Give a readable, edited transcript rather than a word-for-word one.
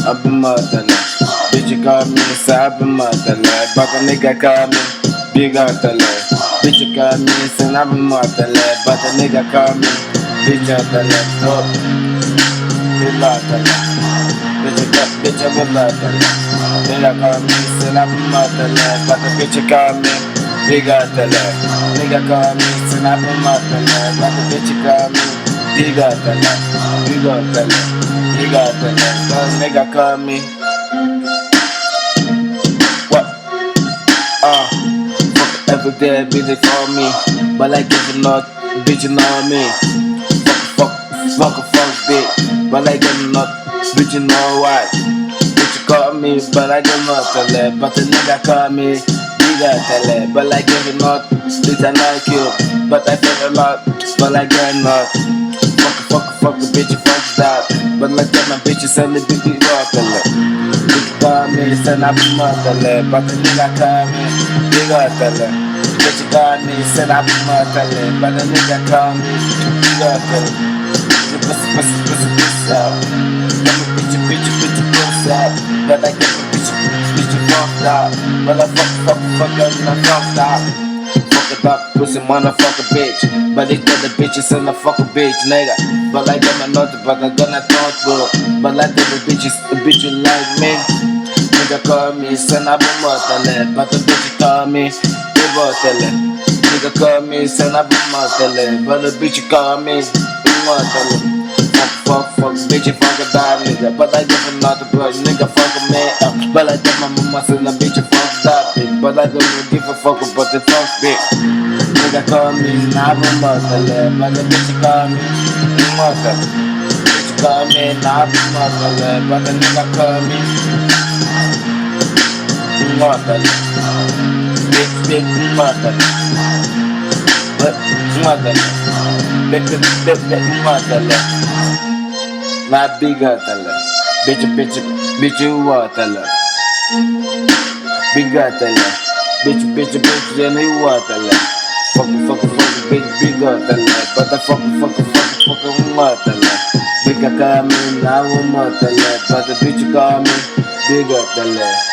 I've been motherless. Bitch, you call me, say I've been motherless. But a nigga call me, big motherless. Bitch, you call me, say I've been motherless. But a nigga call me, bitch motherless. Oh, big motherless. Bitch, I'm a motherless. Nigga call me, say I've been motherless. But a bitch, you call me, big motherless. Nigga call me, say I've been motherless. But a bitch, you call me, big motherless. Big motherless. You got the next nigga call me. What? Fuck every day, bitch call me. But like if you not, bitch you know me. Fuck bitch. But like if you not, bitch you know why. Bitch you call me, but I don't know to let. But the nigga call me, you got to let. But like if you not, bitch I like you. But I feel a lot, but like I'm not. Fuck a bitch, fuck that. But like that, my bitch is on the big motherless. Bitch call me, son, I be motherless. But the nigga call me, big motherless. Bitch call me, son, I be motherless. But the nigga call me, big motherless. Pussy out. Come a bitch, puss out. But I get a bitch, fucked out. But I fuck up, and I fucked out. Fuck it up, pussy motherfucker bitch. But they tell the bitches and the fucker bitch, nigga. But like I'm not, but I'm gonna talk good. But like the bitches, the bitch you like me. Nigga call me, son, I've been motherless. But the bitch call me, big motherless. Nigga call me, son, I've been motherless. But the bitch call me, big motherless. Fuck, bitch, fuck a bad nigga. But I give a not a brush, nigga, fuck me up. But I get my mama, son, a bitch, fuck that bitch. But I don't give a fuck about the fuck bitch. Nigga call me, nah, I'm motherless. But the bitch call me, motherless. Bitch call me, nah, I'm motherless. But the nigga call me, motherless. Big motherless. But motherless. Big motherless. Not big motherless. Bitch, you motherless. Big motherless. Bitch, then you motherless. Fuck, bitch, big motherless. But I fuck, motherless. Big call me, now I'm motherless. But the bitch call me, big motherless.